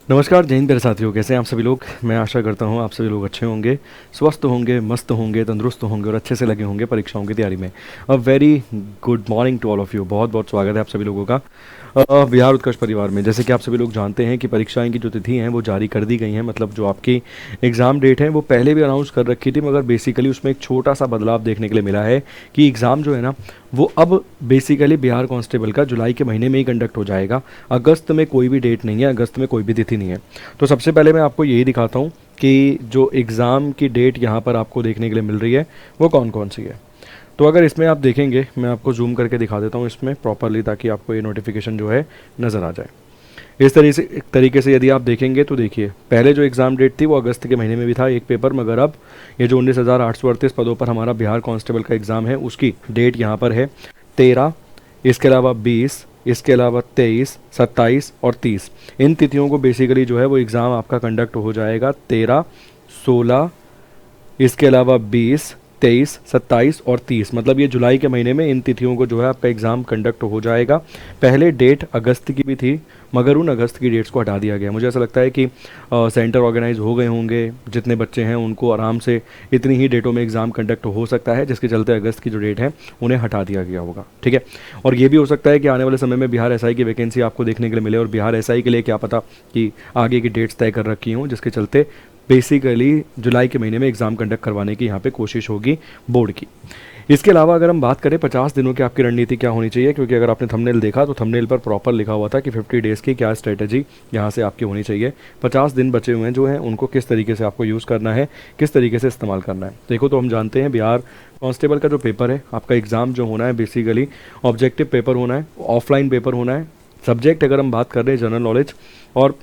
नमस्कार जय हिंद प्यारे साथियों, कैसे हैं आप सभी लोग। मैं आशा करता हूं आप सभी लोग अच्छे होंगे, स्वस्थ होंगे, मस्त होंगे, तंदुरुस्त होंगे और अच्छे से लगे होंगे परीक्षाओं की तैयारी में। A very good morning to all of you. बहुत बहुत स्वागत है आप सभी लोगों का बिहार उत्कर्ष परिवार में। जैसे कि आप सभी लोग जानते हैं कि परीक्षाएं की जो तिथि हैं वो जारी कर दी गई हैं, मतलब जो आपकी एग्ज़ाम डेट है वो पहले भी अनाउंस कर रखी थी, मगर बेसिकली उसमें एक छोटा सा बदलाव देखने के लिए मिला है कि एग्ज़ाम जो है ना वो अब बेसिकली बिहार कांस्टेबल का जुलाई के महीने में ही कंडक्ट हो जाएगा। अगस्त में कोई भी डेट नहीं है, अगस्त में कोई भी तिथि नहीं है। तो सबसे पहले मैं आपको यही दिखाता हूँ कि जो एग्ज़ाम की डेट यहाँ पर आपको देखने के लिए मिल रही है वो कौन कौन सी है। तो अगर इसमें आप देखेंगे, मैं आपको जूम करके दिखा देता हूँ इसमें प्रॉपरली, ताकि आपको ये नोटिफिकेशन जो है नज़र आ जाए। इस तरीके से यदि आप देखेंगे तो देखिए, पहले जो एग्ज़ाम डेट थी वो अगस्त के महीने में भी था एक पेपर, मगर अब ये जो 19,838 पदों पर हमारा बिहार कांस्टेबल का एग्ज़ाम है उसकी डेट यहाँ पर है 13, इसके अलावा 20, इसके अलावा 23, 27 और 30। इन तिथियों को बेसिकली जो है वो एग्ज़ाम आपका कंडक्ट हो जाएगा 13, 16, इसके अलावा 20, 23, 27 और 30। मतलब ये जुलाई के महीने में इन तिथियों को जो है आपका एग्ज़ाम कंडक्ट हो जाएगा। पहले डेट अगस्त की भी थी, मगर उन अगस्त की डेट्स को हटा दिया गया। मुझे ऐसा लगता है कि सेंटर ऑर्गेनाइज हो गए होंगे, जितने बच्चे हैं उनको आराम से इतनी ही डेटों में एग्ज़ाम कंडक्ट हो सकता है, जिसके चलते अगस्त की जो डेट है उन्हें हटा दिया गया होगा। ठीक है। और ये भी हो सकता है कि आने वाले समय में बिहार एसआई की वैकेंसी आपको देखने के लिए मिले, और बिहार एसआई के लिए क्या पता कि आगे की डेट्स तय कर रखी हों, जिसके चलते बेसिकली जुलाई के महीने में एग्ज़ाम कंडक्ट करवाने की यहाँ पे कोशिश होगी बोर्ड की। इसके अलावा अगर हम बात करें 50 दिनों की आपकी रणनीति क्या होनी चाहिए, क्योंकि अगर आपने थंबनेल देखा तो थंबनेल पर प्रॉपर लिखा हुआ था कि 50 डेज़ की क्या स्ट्रेटजी यहाँ से आपकी होनी चाहिए। 50 दिन बचे हुए हैं जो हैं उनको किस तरीके से आपको यूज़ करना है, किस तरीके से इस्तेमाल करना है। देखो, तो हम जानते हैं बिहार कांस्टेबल का जो पेपर है, आपका एग्ज़ाम जो होना है बेसिकली ऑब्जेक्टिव पेपर होना है, ऑफलाइन पेपर होना है। सब्जेक्ट अगर हम बात कर रहे हैं जनरल नॉलेज और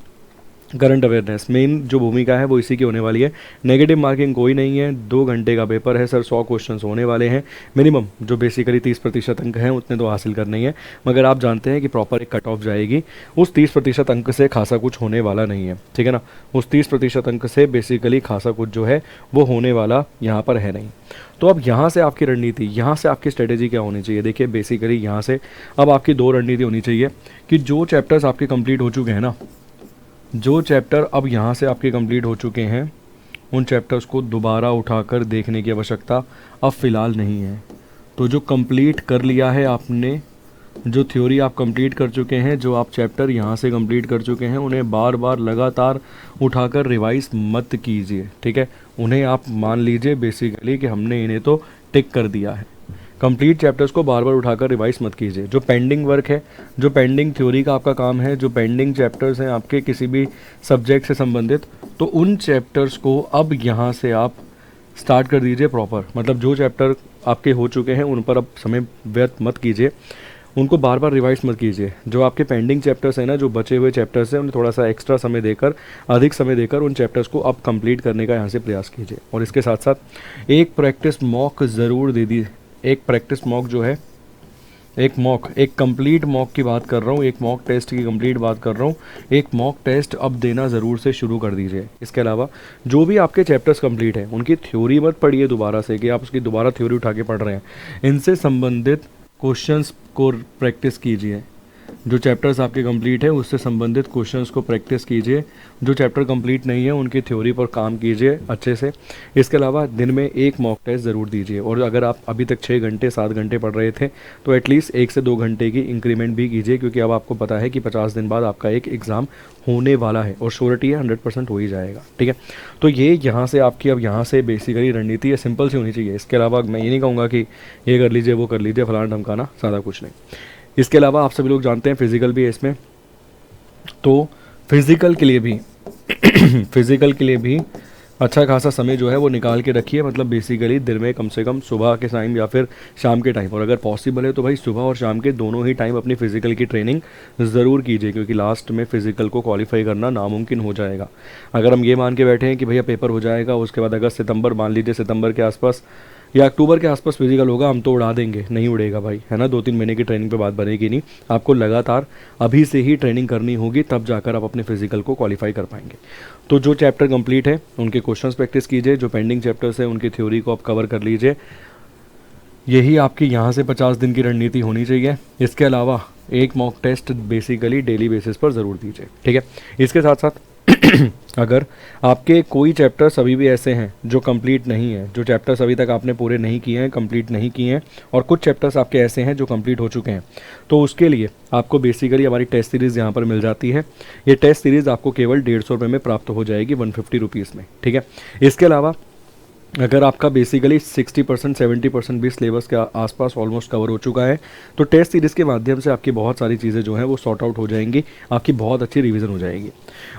करंट अवेयरनेस, मेन जो भूमिका है वो इसी की होने वाली है। नेगेटिव मार्किंग कोई नहीं है, 2 घंटे का पेपर है सर, 100 क्वेश्चंस होने वाले हैं। मिनिमम जो बेसिकली 30% अंक हैं उतने तो हासिल करने ही है, मगर आप जानते हैं कि प्रॉपर एक कट ऑफ जाएगी। उस 30% अंक से खासा कुछ होने वाला नहीं है, ठीक है ना। उस 30% अंक से बेसिकली खासा कुछ जो है वो होने वाला यहाँ पर है नहीं। तो अब यहाँ से आपकी रणनीति, यहाँ से आपकी स्ट्रेटेजी क्या होनी चाहिए। देखिए, बेसिकली यहाँ से अब आपकी 2 रणनीति होनी चाहिए कि जो चैप्टर्स आपके कंप्लीट हो चुके हैं ना, जो चैप्टर अब यहाँ से आपके कंप्लीट हो चुके हैं, उन चैप्टर्स को दोबारा उठाकर देखने की आवश्यकता अब फ़िलहाल नहीं है। तो जो कंप्लीट कर लिया है आपने, जो थ्योरी आप कंप्लीट कर चुके हैं, जो आप चैप्टर यहाँ से कंप्लीट कर चुके हैं, उन्हें बार बार लगातार उठाकर रिवाइज मत कीजिए, ठीक है। उन्हें आप मान लीजिए बेसिकली कि हमने इन्हें तो टिक कर दिया है। कंप्लीट चैप्टर्स को बार बार उठाकर रिवाइज मत कीजिए। जो पेंडिंग वर्क है, जो पेंडिंग थ्योरी का आपका काम है, जो पेंडिंग चैप्टर्स हैं आपके किसी भी सब्जेक्ट से संबंधित, तो उन चैप्टर्स को अब यहाँ से आप स्टार्ट कर दीजिए प्रॉपर। मतलब जो चैप्टर आपके हो चुके हैं उन पर अब समय व्यर्थ मत कीजिए, उनको बार बार रिवाइज मत कीजिए। जो आपके पेंडिंग चैप्टर्स हैं ना, जो बचे हुए चैप्टर्स हैं, उन्हें थोड़ा सा एक्स्ट्रा समय देकर, अधिक समय देकर उन चैप्टर्स को अब कंप्लीट करने का यहाँ से प्रयास कीजिए। और इसके साथ साथ एक प्रैक्टिस मॉक ज़रूर दे दी। एक प्रैक्टिस मॉक जो है, एक कंप्लीट मॉक की बात कर रहा हूँ, एक मॉक टेस्ट की कंप्लीट बात कर रहा हूँ। एक मॉक टेस्ट अब देना ज़रूर से शुरू कर दीजिए। इसके अलावा जो भी आपके चैप्टर्स कंप्लीट हैं उनकी थ्योरी मत पढ़िए दोबारा से कि आप उसकी दोबारा थ्योरी उठा के पढ़ रहे हैं। इनसे संबंधित क्वेश्चंस को प्रैक्टिस कीजिए। जो चैप्टर्स आपके कंप्लीट है उससे संबंधित क्वेश्चंस को प्रैक्टिस कीजिए। जो चैप्टर कंप्लीट नहीं है उनकी थ्योरी पर काम कीजिए अच्छे से। इसके अलावा दिन में एक मॉक टेस्ट ज़रूर दीजिए। और अगर आप अभी तक 6 घंटे 7 घंटे पढ़ रहे थे तो एटलीस्ट 1 से 2 घंटे की इंक्रीमेंट भी कीजिए, क्योंकि अब आपको पता है कि 50 दिन बाद आपका एक एग्ज़ाम होने वाला है और श्योरिटी है 100% हो ही जाएगा, ठीक है। तो ये यहाँ से आपकी अब यहाँ से बेसिकली रणनीति है, सिंपल सी होनी चाहिए। इसके अलावा मैं ये नहीं कहूँगा कि ये कर लीजिए वो कर लीजिए, फलाना ढमकाना, ज़्यादा कुछ नहीं। इसके अलावा आप सभी लोग जानते हैं फिजिकल भी है इसमें, तो फिजिकल के लिए भी फिजिकल के लिए भी अच्छा खासा समय जो है वो निकाल के रखिए। मतलब बेसिकली दिन में कम से कम सुबह के टाइम या फिर शाम के टाइम, और अगर पॉसिबल है तो भाई सुबह और शाम के दोनों ही टाइम अपनी फ़िज़िकल की ट्रेनिंग ज़रूर कीजिए, क्योंकि लास्ट में फ़िज़िकल को क्वालिफाई करना नामुमकिन हो जाएगा। अगर हम ये मान के बैठे हैं कि भैया पेपर हो जाएगा, उसके बाद अगस्त सितंबर, मान लीजिए सितंबर के आसपास या अक्टूबर के आसपास फिजिकल होगा, हम तो उड़ा देंगे, नहीं उड़ेगा भाई, है ना। 2-3 महीने की ट्रेनिंग पे बात बनेगी नहीं। आपको लगातार अभी से ही ट्रेनिंग करनी होगी, तब जाकर आप अपने फिजिकल को क्वालिफाई कर पाएंगे। तो जो चैप्टर कंप्लीट है उनके क्वेश्चंस प्रैक्टिस कीजिए, जो पेंडिंग चैप्टर्स है उनकी थ्योरी को आप कवर कर लीजिए। यही आपकी यहाँ से 50 दिन की रणनीति होनी चाहिए। इसके अलावा एक mock test basically daily basis पर ज़रूर दीजिए, ठीक है। इसके साथ साथ अगर आपके कोई चैप्टर्स अभी भी ऐसे हैं जो कंप्लीट नहीं है, जो चैप्टर्स अभी तक आपने पूरे नहीं किए हैं, कंप्लीट नहीं किए हैं, और कुछ चैप्टर्स आपके ऐसे हैं जो कंप्लीट हो चुके हैं, तो उसके लिए आपको बेसिकली हमारी टेस्ट सीरीज़ यहाँ पर मिल जाती है। ये टेस्ट सीरीज़ आपको केवल 150 रुपये में प्राप्त हो जाएगी, 150 रुपीज़ में, ठीक है। इसके अलावा अगर आपका बेसिकली 60% 70% भी सिलेबस के आसपास ऑलमोस्ट कवर हो चुका है, तो टेस्ट सीरीज़ के माध्यम से आपकी बहुत सारी चीज़ें जो हैं वो सॉर्ट आउट हो जाएंगी, आपकी बहुत अच्छी रिवीजन हो जाएगी।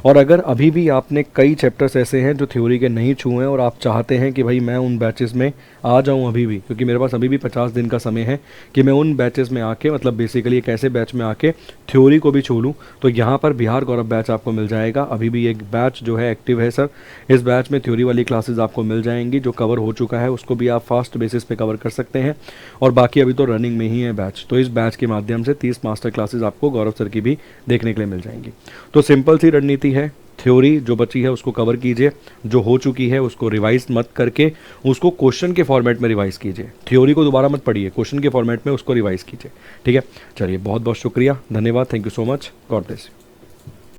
और अगर अभी भी आपने कई चैप्टर्स ऐसे हैं जो थ्योरी के नहीं छुए हैं और आप चाहते हैं कि भाई मैं उन बैचेस में आ जाऊं अभी भी, क्योंकि मेरे पास अभी भी 50 दिन का समय है कि मैं उन बैचेस में आके, मतलब बेसिकली एक ऐसे बैच में आके थ्योरी को भी छू लूँ, तो यहाँ पर बिहार गौरव बैच आपको मिल जाएगा। अभी भी एक बैच जो है एक्टिव है सर। इस बैच में थ्योरी वाली क्लासेस आपको मिल जाएंगी, जो कवर हो चुका है उसको भी आप फास्ट बेसिस पे कवर कर सकते हैं, और बाकी अभी तो रनिंग में ही है बैच। तो इस बैच के माध्यम से 30 मास्टर क्लासेस आपको गौरव सर की भी देखने के लिए मिल जाएंगी। तो सिंपल सी रणनीति है, थ्योरी जो बची है उसको कवर कीजिए, जो हो चुकी है उसको रिवाइज मत करके उसको क्वेश्चन के फॉर्मेट में रिवाइज कीजिए। थ्योरी को दोबारा मत पढ़िए, क्वेश्चन के फॉर्मेट में उसको रिवाइज कीजिए, ठीक है। चलिए, बहुत बहुत शुक्रिया, धन्यवाद, thank you so much, God bless.